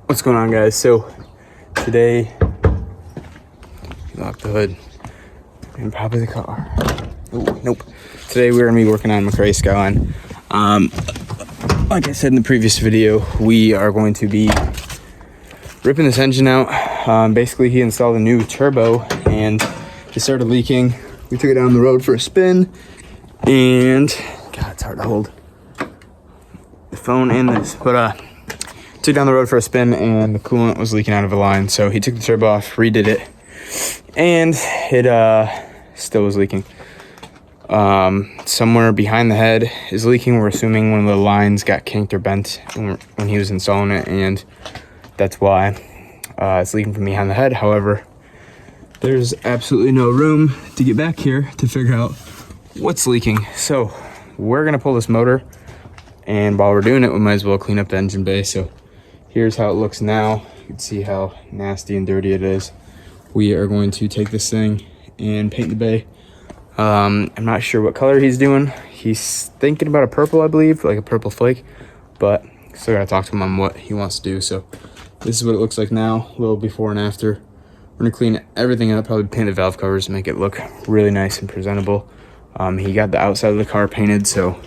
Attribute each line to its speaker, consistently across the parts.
Speaker 1: What's going on, guys? So today, lock the hood and probably the car. Oh, nope. Today we're gonna be working on Macrae Skyline. Like I said in the previous video, we are going to be ripping this engine out. Basically, he installed a new turbo and it started leaking. We took it down the road for a spin, and God, it's hard to hold the phone and this, but took it down the road for a spin and the coolant was leaking out of a line. So he took the turbo off, redid it, and it still was leaking. Somewhere behind the head is leaking. We're assuming one of the lines got kinked or bent when he was installing it, and that's why it's leaking from behind the head. However, there's absolutely no room to get back here to figure out what's leaking. So we're gonna pull this motor, and while we're doing it, we might as well clean up the engine bay. So here's how it looks now. You can see how nasty and dirty it is. We are going to take this thing and paint the bay. I'm not sure what color he's doing. He's thinking about a purple, I believe, like a purple flake, but still gotta talk to him on what he wants to do. So this is what it looks like now, a little before and after. We're gonna clean everything up, probably paint the valve covers to make it look really nice and presentable. He got the outside of the car painted, so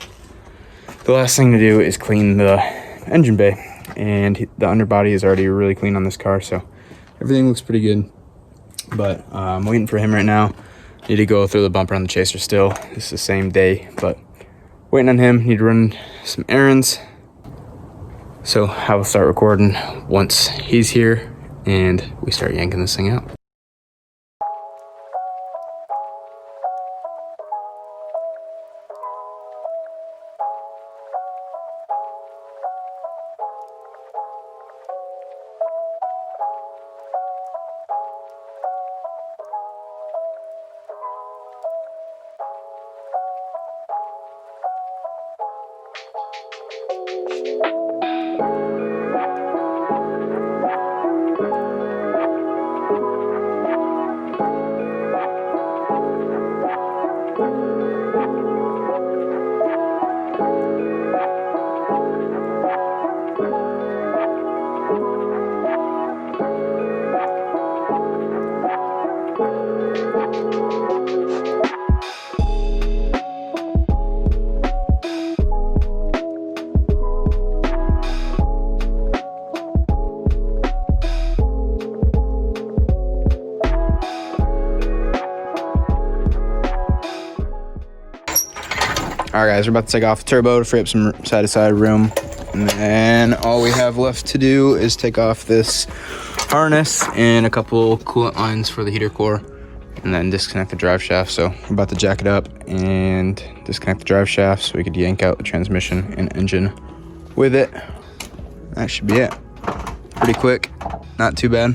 Speaker 1: the last thing to do is clean the engine bay, and the underbody is already really clean on this car, so everything looks pretty good. But I'm waiting for him right now. Need to go through the bumper on the Chaser still. This is the same day, but waiting on him. Need to run some errands. So I will start recording once he's here and we start yanking this thing out. All right, guys, we're about to take off the turbo to free up some side-to-side room. And then all we have left to do is take off this harness and a couple coolant lines for the heater core, and then disconnect the drive shaft. So we're about to jack it up and disconnect the drive shaft so we could yank out the transmission and engine with it. That should be it. Pretty quick, not too bad.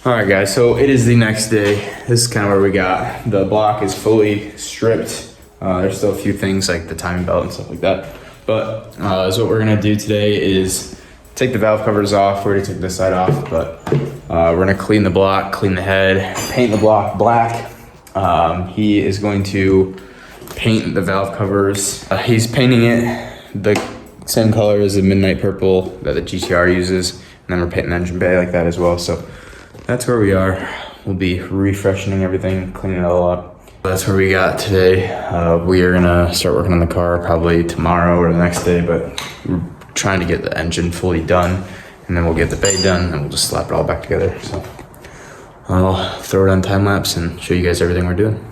Speaker 1: All right, guys, so it is the next day. This is kind of where we got. The block is fully stripped. There's still a few things like the timing belt and stuff like that. But so what we're gonna do today is take the valve covers off. We already took this side off, but we're gonna clean the block, clean the head, paint the block black. He is going to paint the valve covers. He's painting it the same color as the midnight purple that the GTR uses. And then we're painting the engine bay like that as well. So that's where we are. We'll be refreshing everything, cleaning it all up. That's where we got today. We are gonna start working on the car probably tomorrow or the next day, but we're trying to get the engine fully done, and then we'll get the bay done, and we'll just slap it all back together. So I'll throw it on time lapse and show you guys everything we're doing.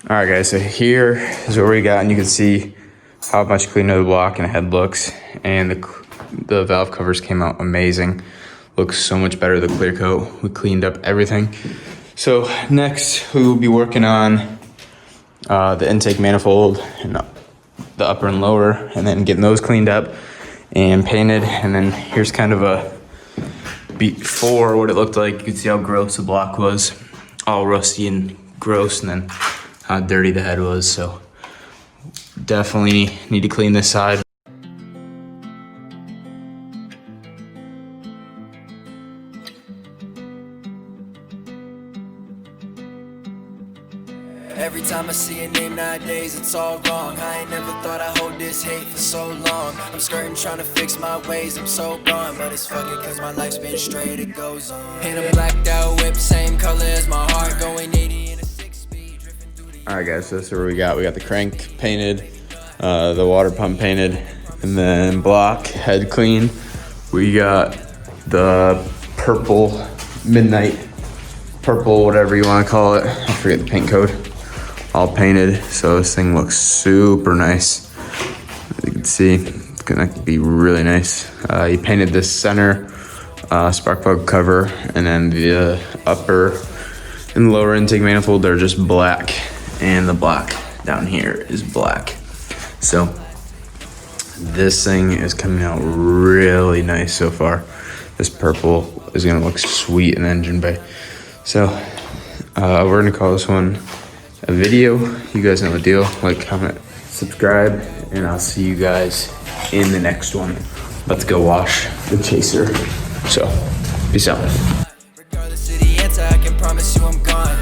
Speaker 1: All right, guys, so here is what we got, and you can see how much cleaner the block and the head looks, and the valve covers came out amazing. Looks so much better, the clear coat. We cleaned up everything. So next we will be working on the intake manifold and the upper and lower, and then getting those cleaned up and painted. And then here's kind of a before what it looked like. You can see how gross the block was, all rusty and gross, and then how dirty the head was. So definitely need to clean this side.
Speaker 2: Every time I see a name nowadays, it's all wrong. I ain't never thought I'd hold this hate for so long. I'm skirting, trying to fix my ways, I'm so gone. But it's fucking cause my life's been straight, it goes on. In a blacked out whip, same color as my heart, going 80 in a 6-speed, drifting through the...
Speaker 1: All right, guys, so this is what we got. We got the crank painted, the water pump painted, and then block, head clean. We got the purple, midnight purple, whatever you want to call it. I forget the paint code. All painted, so this thing looks super nice. As you can see, it's gonna be really nice. He painted this center spark plug cover, and then the upper and lower intake manifold are just black, and the block down here is black. So this thing is coming out really nice so far. This purple is gonna look sweet in the engine bay. So we're gonna call this one a video. You guys know the deal. Like, comment, subscribe, and I'll see you guys in the next one. Let's go wash the Chaser. So, peace out.
Speaker 2: Regardless of the answer, I can promise you I'm gone.